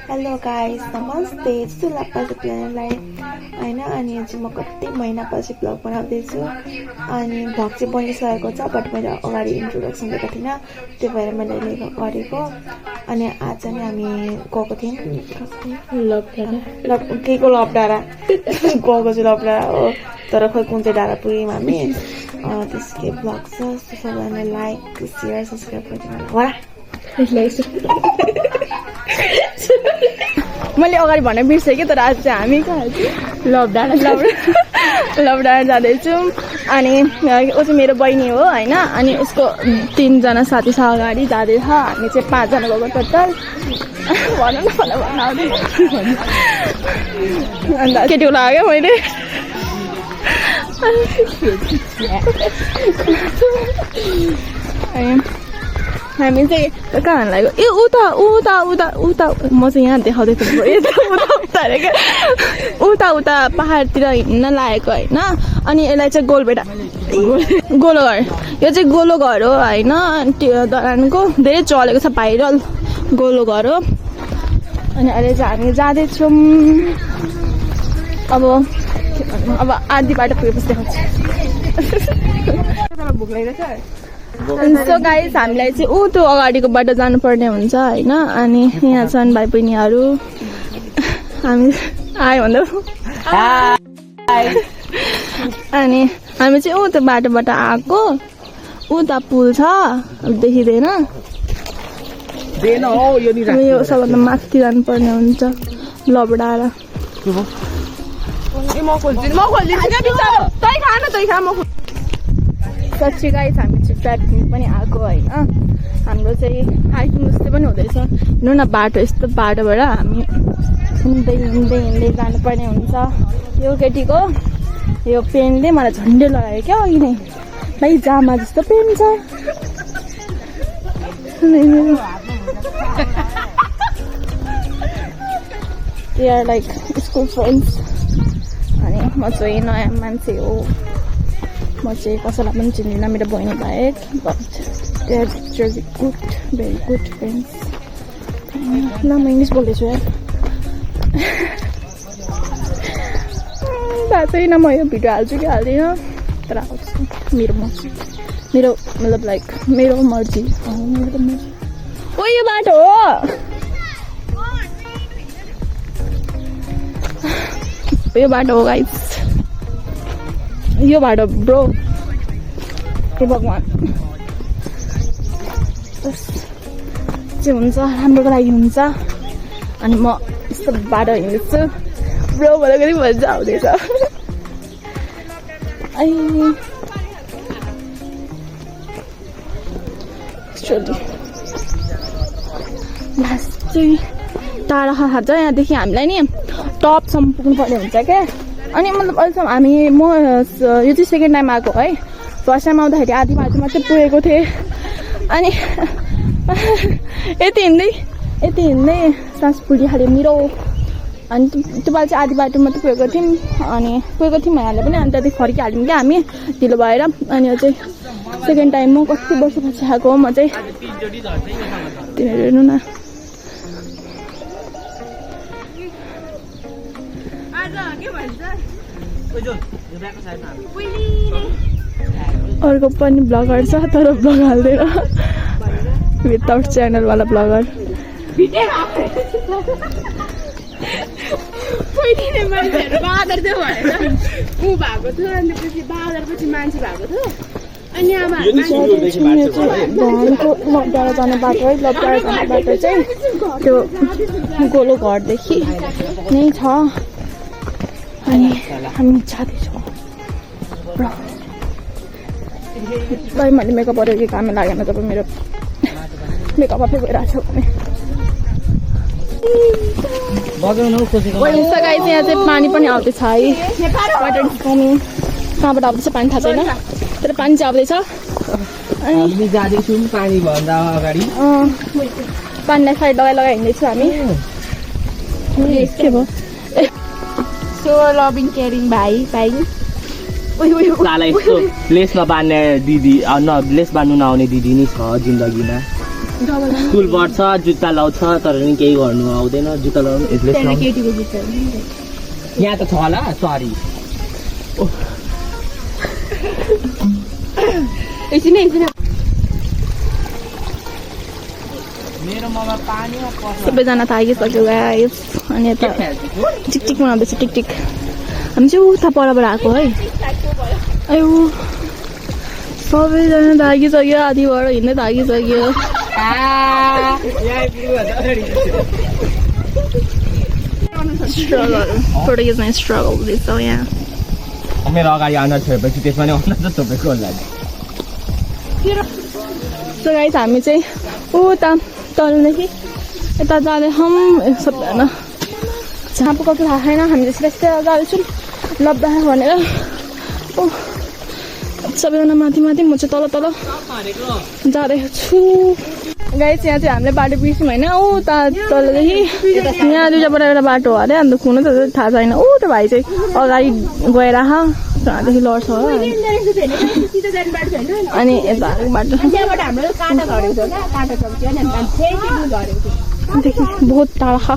Hello guys, नमस्ते। जस्तो लाग्छ प्लानलाई हैन। अनि चाहिँ म कति महिनापछि भ्लग बनाउँदैछु अनि भ्लग चाहिँ बनिसकेको छ, बट मैले अगाडि इन्ट्रोडक्सन दिएको थिइनँ, त्यो भएर मैले अहिले गरेको। अनि आज चाहिँ हामी गएको थियौँ केको लपडाँडा गएको चाहिँ लपडाँडा हो, तर खोइ कुन चाहिँ डाँडा पुग्यौँ हामी। त्यसकै भ्लग छ। सबैजना लाइक सेयर सब्सक्राइब गरिदिनु होला। मैले अगाडि भन्न बिर्सेँ कि, तर आज चाहिँ हामी कहाँ लपडाँडा जाँदैछौँ। अनि ऊ चाहिँ मेरो बहिनी हो होइन, अनि उसको 3 जना साथी छ अगाडि जाँदैछ। हामी चाहिँ 5 जना गएको टोटल। भनौँ न अन्त केटीको लाग्यो मैले हामी चाहिँ कहाँ लाग्यो ए उता उता उता उता म चाहिँ यहाँ देखाउँदै थिएँ उता उता पहाडतिर हिँड्न लागेको होइन। अनि यसलाई चाहिँ गोलघर, यो चाहिँ गोलोघर हो होइन। त्यो दरानको धेरै चलेको छ भाइरल गोलोघर हो। अनि अहिले चाहिँ हामी जाँदैछौँ। अब आधी बाटो पुगेपछि देखाउँछु। भोक लागिरहेछ। सो गाइस, हामीलाई चाहिँ ऊ त्यो अगाडिको बाटो जानुपर्ने हुन्छ होइन। अनि यहाँ छन् भाइ बहिनीहरू। हामी आयो भन्दा अनि हामी चाहिँ ऊ त्यो बाटोबाट आएको। उता पुल छ, देखिँदैन। यो सबभन्दा माथि जानुपर्ने हुन्छ लपडाँडा। सच्ची गाइस, हामी चाहिँ ट्रेकिङ पनि आएको होइन। हाम्रो चाहिँ हाइकिङ जस्तै पनि हुँदैछ। हेर्नु न बाटो, यस्तो बाटोबाट हामी हिँड्दै हिँड्दै हिँड्दै जानुपर्ने हुन्छ। यो केटीको यो पेनले मलाई झन्डै लगायो क्या अघि नै। भाइ जामा जस्तो पेन छ। They are like school friends. अनि म चाहिँ नयाँ मान्छे हो, म चाहिँ कसैलाई पनि चिन्दिनँ मेरो बहिनी बाहेक। But they are good, very good friends. ल म इङ्ग्लिस बोल्दैछु यार। थाहा छैन म यो भिडियो हाल्छु कि हाल्दिनँ, तर हाल्छु। मेरो मतलब लाइक मेरो मर्जी। ओ यो बाटो हो, यो बाटो हो गाइस, यो बाटो ब्रो। हे भगवान्, चाहिँ हुन्छ राम्रोको लागि हुन्छ। अनि म यस्तो बाटो हिँड्छु ब्रो भनेको नि मजा आउँदैछ। चाहिँ टाढा खान्छ यहाँदेखि हामीलाई नि टपसम्म पुग्नु पर्ने हुन्छ क्या। अनि मतलब अहिलेसम्म म यो चाहिँ सेकेन्ड टाइम आएको है। फर्स्ट टाइम आउँदाखेरि आधी बाटो मात्रै पुगेको थिएँ। अनि यति हिँड्दै सास फुलिहाल्यो मेरो। अनि त्यो पालि चाहिँ आधी बाटो मात्रै पुगेको थियौँ। अनि पुगेको थियौँ भइहाल्यो पनि। अनि त्यहाँदेखि फर्किहाल्यौँ क्या हामी ढिलो भएर। अनि यो चाहिँ सेकेन्ड टाइम म कति वर्षपछि आएको हो म चाहिँ। तिनीहरू हेर्नु न। अर्को पनि ब्लगर छ, तर ब्लग हाल्दैन। विदाउट च्यानलवाला ब्लगर। भवानीको लपडाँडा जाने बाटो है। लपडाँडा जाने बाटो चाहिँ त्यो गोलोघरदेखि नै छ। अनि हामी जाँदैछौँ। भाइ मैले मेकअप गरेको कि कामै लागेन जब मेरो मेकअप आफै गइरहेको छ भने। यहाँ चाहिँ पानी पनि आउँदैछ है। Water is coming. कहाँबाट आउँदैछ पानी थाहा छैन, तर पानी चाहिँ आउँदैछ। अनि जाँदैछौँ पानी भन्दा अगाडि पानीलाई साइड लगाइ हिँड्दैछौँ हामी। के भयो सो लभिङ केयरिङ भाइ। लेसमा बाँध्ने दिदी, लेस बाँध्नु नआउने दिदी नै छ जिन्दगीमा। स्कुल पढ्छ जुत्ता लाउँछ तर नि केही गर्नु आउँदैन जुत्ता लाउनु यहाँ त छ होला सरी मेरोमा पानीमा सबैजना थाकिसक्यो गाइस अनि यता टिकटिक बनाउँदैछ टिकटिक हामी चाहिँ उता परबाट आएको है अयो सबैजना थाकिसक्यो आधी भएर हिँड्दै थाकिसक्यो स्ट्रगल प्रोड्युसमा स्ट्रगल हुँदैछ यहाँ मेरो अगाडि अनुहार छोएपछि त्यसमा नै अनुहार जस्तो भएको होला सो गाइस हामी चाहिँ उता तलदेखि यता जाँदैछौँ सबैजना छापको कति थाहा छैन हामीले सिधै जाँदैछौँ लब्दा भनेर सबैजना माथि माथि म चाहिँ तल तल जाँदैछु गाइस यहाँ चाहिँ हामीले बाटो बिर्स्यौँ होइन उता तलदेखि यहाँ दुईवटाबाट एउटा बाटो हो अरे अन्त कुन त थाहा छैन ऊ त्यो भाइ चाहिँ अगाडि गएर त्यहाँदेखि लड्छ हो अनि यता बाटो बहुत टाढा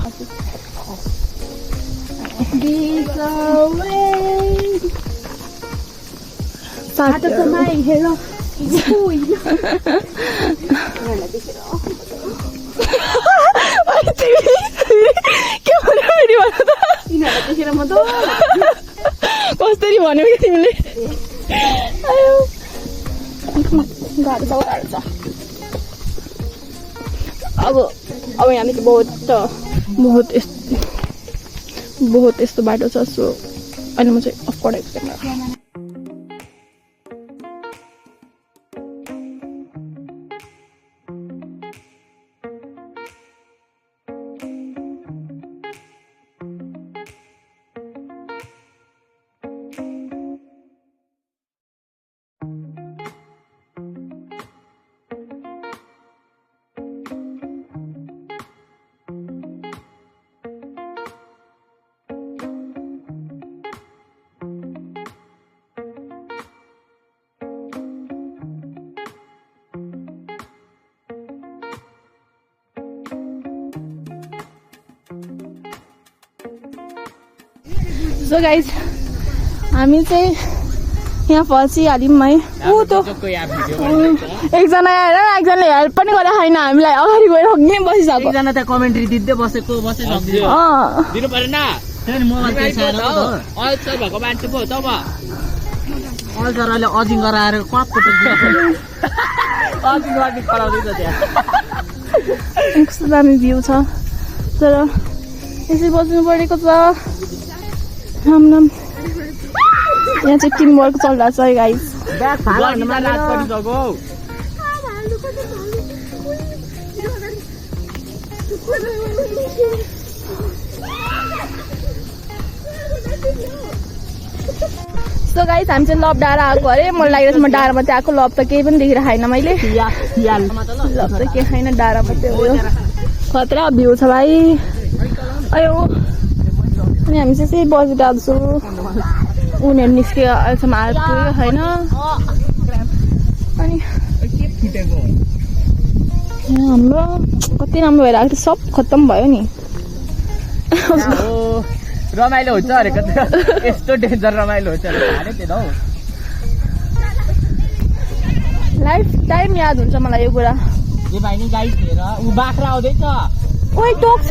कसरी भन्यो कि तिमीले अब यहाँ चाहिँ बहुत यस्तो बाटो छ सो अनि म चाहिँ अफ गरेको क्यामेरा सो गाइज हामी चाहिँ यहाँ फसिहाल्यौँ है ऊ त्यो एकजना आएर एकजनाले हेल्प पनि गरेर छैन हामीलाई अगाडि गएर अघि बसिसक्यो एकजना त कमेन्ट्री दिँदै बसेको दिनु परेन अल्सर भएको मान्छे पो तब अल्सरले अजिङ गराएर अजिङ खराउँदैछ त्यहाँ कस्तो दामी भ्यू छ तर यसरी बस्नु परेको छ राम यहाँ चाहिँ टिम वर्क चलिरहेको छ है गाइस सो गाइस हामी चाहिँ लभ डाँडा आएको अरे मलाई लागिरहेको छ म डाँडा मात्रै आएको लभ त केही पनि देखिरहेको छैन मैले लभ त केही छैन डाँडा मात्रै हो खतरा भ्यू छ भाइ अयो अनि हामी चाहिँ बसिरहेको छु उनीहरू निस्क्यो अहिलेसम्म आइपुग्यो होइन अनि हाम्रो कति राम्रो भइरहेको थियो सब खत्तम भयो नि रमाइलो हुन्छ अरे यस्तो डेन्जर रमाइलो हुन्छ लाइफ टाइम याद हुन्छ मलाई यो कुरा ए भाइ नि गाइस हेर उ बाख्रा आउँदैछ ओइ टोक छ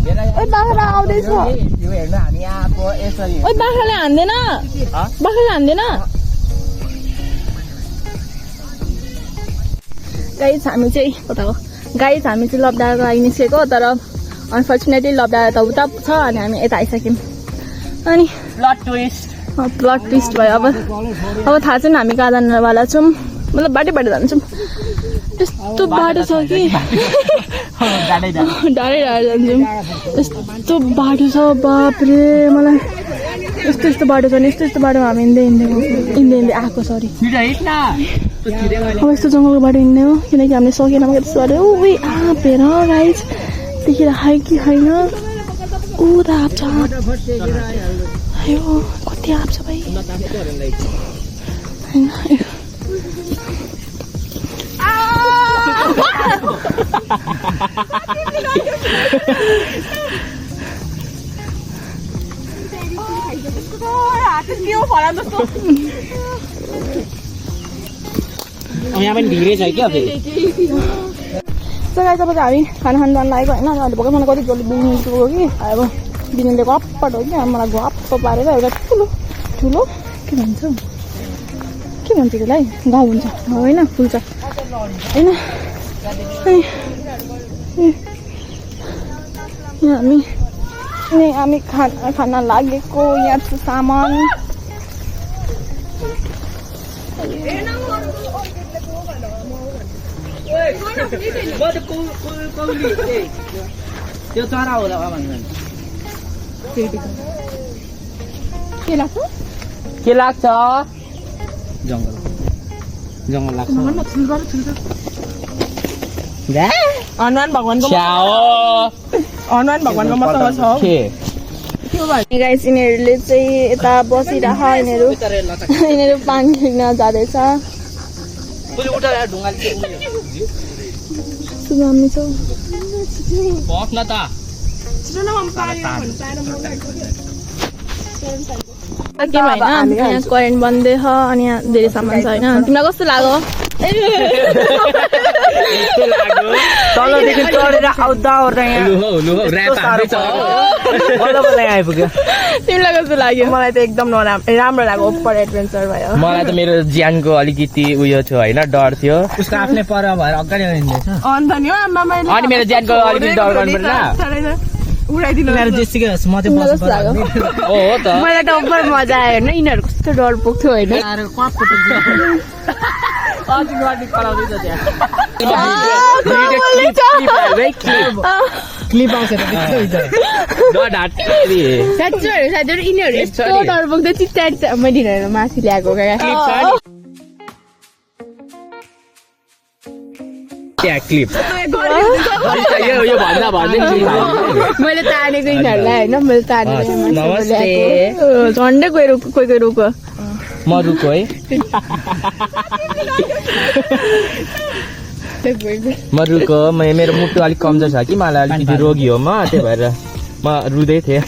ओइ बाख्रा आउँदैछ यो हेर्नु हामी आएको यसरी ओइ बाख्राले हान्दैन बाख्राले हान्दैन गाइस हामी चाहिँ लबडाको लागि निस्केको तर अनफर्चुनेटली लबडा त उता छ अनि हामी यता आइसक्यौँ अनि प्लट ट्विस्ट भयो अब थाहा छैन हामी कहाँ जानवाला छौँ मतलब बाटो जान्छौँ यस्तो बाटो छ कि डाँडै जान्छौँ यस्तो बाटो छ बापरे मलाई यस्तो बाटो छ नि यस्तो बाटो हामी हिँड्दै आएको सरी अब यस्तो जङ्गलको बाटो हिँड्ने हो किनकि हामीले सकेन त्यस्तो बाटो उही आँपेर गाइस देखिरहेको कि छैन ऊ त आँप्छ आयो कति आँप्छ भाइ यहाँ पनि ढिग्रै छ क्या फेरि So guys, अब हामी खाना खान जान लागेको होइन अहिले भर्खर मलाई कति जल्दी बिहान पुग्यो कि अब बिहानले गप्पट हो क्या मलाई गप्प पारेर एउटा ठुलो ठुलो के भन्छ त्यसलाई गाउँ हुन्छ होइन फुल्छ होइन हामी खाना लागेको यहाँ छ सामान त्यो चरा होला के लाग्छ जङ्गल लाग्छ हनुमान भगवानको मसँग छ गाइस यिनीहरूले चाहिँ यता बसिरह यिनीहरू पानी खिच्न जाँदैछ सुगामी छ के होइन यहाँ करेन्ट बन्दै छ अनि यहाँ धेरै सामान छ होइन तिमीलाई कस्तो लाग्यो तलदेखि चढेर आउँदा आइपुग्यो तिमीलाई कस्तो लाग्यो मलाई त एकदम राम्रो लाग्यो ओपर एडभेन्चर भयो मलाई त मेरो ज्यानको अलिकति उयो थियो होइन डर थियो उसको आफ्नै पर भएर अगाडि अनि मेरो ज्यानको अलिकति डर गर्नु पर्दैन उडाइदिनु मेरो जेसिकै होस् म चाहिँ बस्नु पर्यो हो त मलाई त ओपर मजा आयो होइन यिनीहरू कस्तो डर पुग्थ्यो होइन क्लिप आउँछ यिनीहरू यस्तो डर पुग्दै चित्ता मैले यिनीहरू माथि ल्याएको क्लिप मैले तानेको यिनीहरूलाई होइन मैले तानेको झन्डै कोही रोको म रुको है म रुको मेरो मुटु अलिक कमजोर छ कि मलाई अलिकति रोगी हो म त्यही भएर म रुँदै थिएँ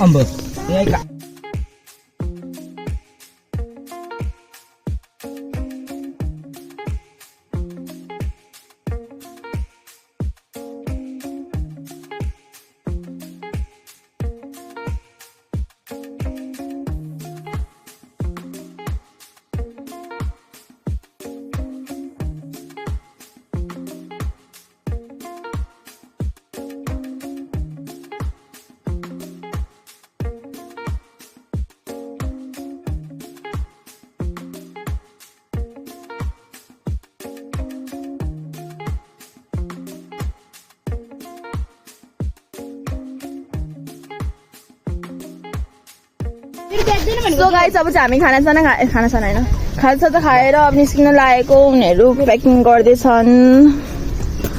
सो गाइस अब चाहिँ हामी खानासाना होइन खाजासाजा खाएर अब निस्किन लागेको उनीहरू प्याकिङ गर्दैछन्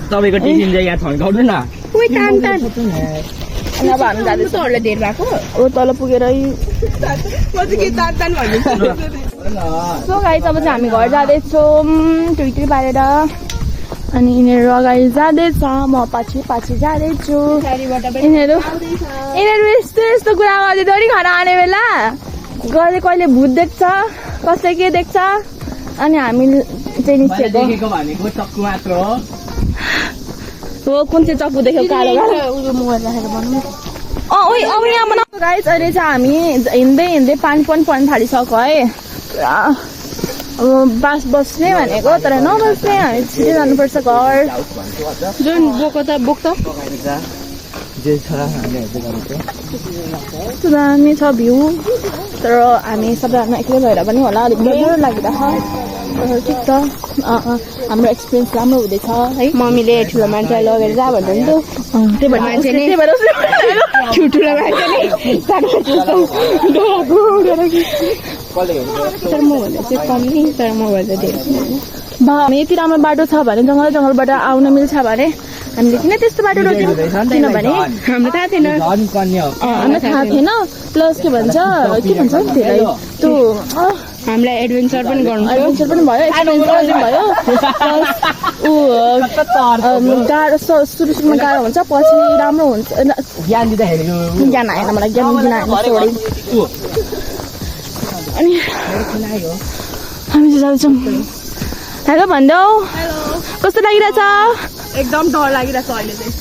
तपाईँको टिफिन चाहिँ यहाँ थन्काउँदैन अब हामी जाँदैछौँ अब तल पुगेरै सो गाइस अब चाहिँ हामी घर जाँदैछौँ टुइटुई पारेर अनि यिनीहरू अगाडि जाँदैछ म पछि जाँदैछु यिनीहरू यस्तो कुरा गर्दै थोरै खाना खाने बेला कहिले भूत देख्छ कसै के देख्छ अनि हामी चाहिँ निस्केको हो कुन चाहिँ चक्कु देख्यो कालो मोबाइल राखेर भनौँ अब यहाँ बनाएको गाइस अहिले चाहिँ हामी हिँड्दै पानी पनि पर्न थालिसक्यो है अब बास बस्ने भनेको तर नबस्ने हामी छिटो जानुपर्छ घर जुन बोक दामी छ भ्यू तर हामी सबैजना एक्लै भएर पनि होला अलिक डर लागिरहेको ठिक छ हाम्रो एक्सपिरियन्स राम्रो हुँदैछ है मम्मीले ठुलो मान्छेलाई लगेर जा भन्नु नि त त्यही भएर ठुल्ठुलो मान्छेले तर म भन्दा चाहिँ कम नि तर म भन्दा धेरै हामी यति राम्रो बाटो छ भने जङ्गलबाट आउन मिल्छ भने हामीले किन त्यस्तो बाटो रोज्यौँ किनभने हाम्रो थाहा थिएन प्लस के भन्छ त्यसलाई त्यो हामीलाई एडभेन्चर पनि गर्नु एडभेन्चर पनि भयो एक्सपिरियन्स पनि भयो गाह्रो सुरुमा गाह्रो हुन्छ पछि राम्रो हुन्छ ज्ञान दिँदाखेरि ज्ञान आएन मलाई ज्ञान दिन आएन अनि हामी चाहिँ जान्छौँ हेलो भन्देऊ कस्तो लागिरहेछ एकदम डर लागिरहेछ अहिले चाहिँ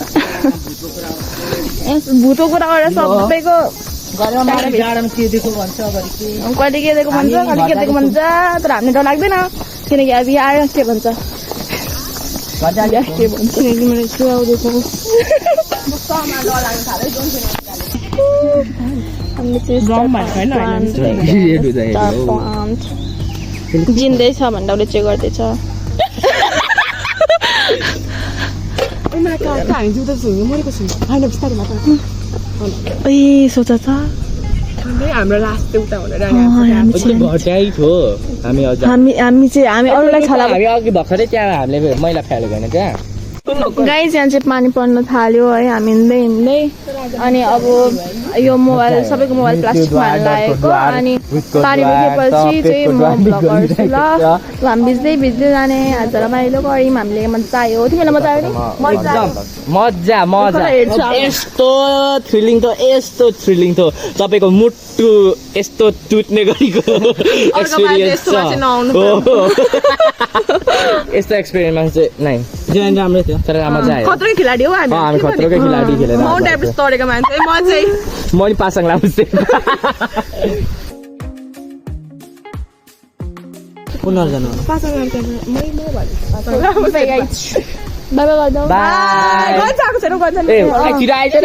भुटो कुरा गरेर सबैको कहिले के दिएको भन्छ कहिले के दिएको भन्छ तर हामीले डर लाग्दैन किनकि अब यहाँ आयो के भन्छ के भन्छ किनकि मैले सुहाउँदैछ जिन्दैछ भन्दा उसले चेक गर्दैछ सोच छ हाम्रो लास्ट उता हुँदैन हामी अरूलाई छला हामी अघि भर्खरै त्यहाँ हामीले मैला फ्यालेको होइन क्या गाई यहाँ चाहिँ पानी पर्न थाल्यो है हामी हिँड्दै अनि अब यो मोबाइल सबैको मोबाइल प्लास्टिकमा लागेको अनि पानी पुगेपछि चाहिँ म भ्लग गर्छु ल हामी भिज्दै जाने आज रमाइलो गऱ्यौँ हामीले मजा आयो तिमीलाई मजा आयो मजा यस्तो थ्रिलिङ थियो तपाईँको मुटु यस्तो टुट्ने गरेको एक्सपिरियन्स छ यस्तो एक्सपिरियन्स चाहिँ नै राम्रै थियो तर मजा आयो खतरै खेलाडी हो हामी खतरकै खेलाडी खेलेर माउन्ट एभरेस्ट तरेको मान्छे म चाहिँ म नि पासाङ लाउँछु पासाङ लाउँछ बाई बाई गर्दा बाई गन्छ आएको छैन गन्छ ए छिटो आइज न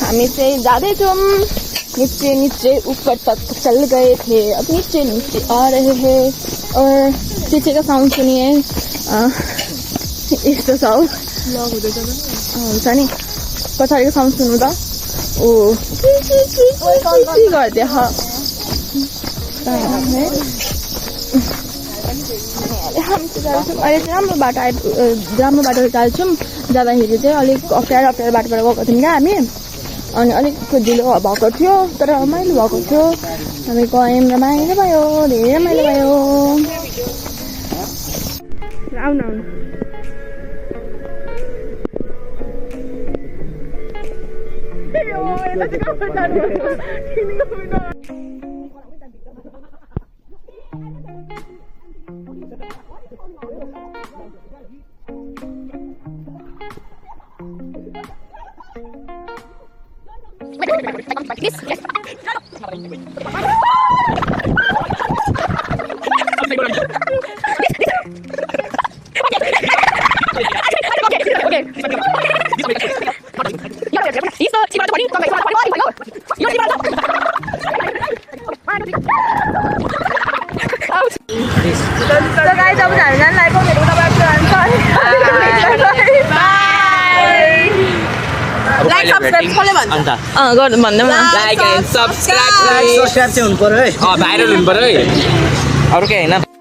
हामी चाहिँ जाँदैछौँ नीचे ऊपर तक चल गए थे अब नीचे आ रहे हैं और पीछे का साउंड सुनिए यस्तो साउन्ड हुन्छ नि पछाडिको साउन्ड सुन्नु त ओ गरिदिए अहिले चाहिँ राम्रो बाटो जान्छौँ जाँदाखेरि चाहिँ अलिक अप्ठ्यारो बाटोबाट गएको थियौँ क्या हामी अनि अलिक ढिलो भएको थियो तर रमाइलो भएको थियो हामी गयौँ रमाइलो भयो धेरै रमाइलो भयो आउनु गाइस अब हामी जान लागेको मेरो लाइक सब्स्क्राइब कसले भन्छ गर्नु भन्दै लाइक एन्ड सब्स्क्राइब चाहिँ हुनु पर्यो है भाइरल हुनु पर्यो है अरू केही होइन